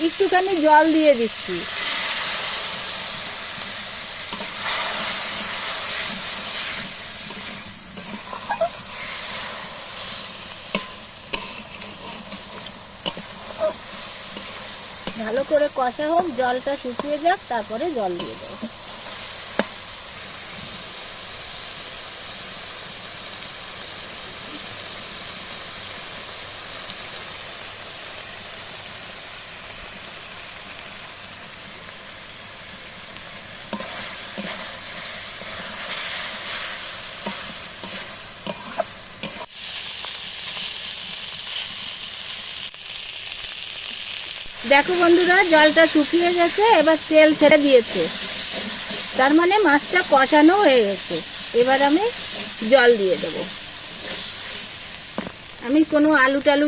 একটুখানি জল দিয়ে দিচ্ছি। ভালো করে কষা হোক, জলটা শুকিয়ে যাক, তারপরে জল দিয়ে দেবো। দেখো বন্ধুরা, জলটা শুকিয়ে গেছে, এবার তেল ছেড়ে দিয়েছে, তার মানে মাছটা কষানো হয়ে গেছে। এবার আমি জল দিয়ে দেবো। আমি কোনো আলু টালু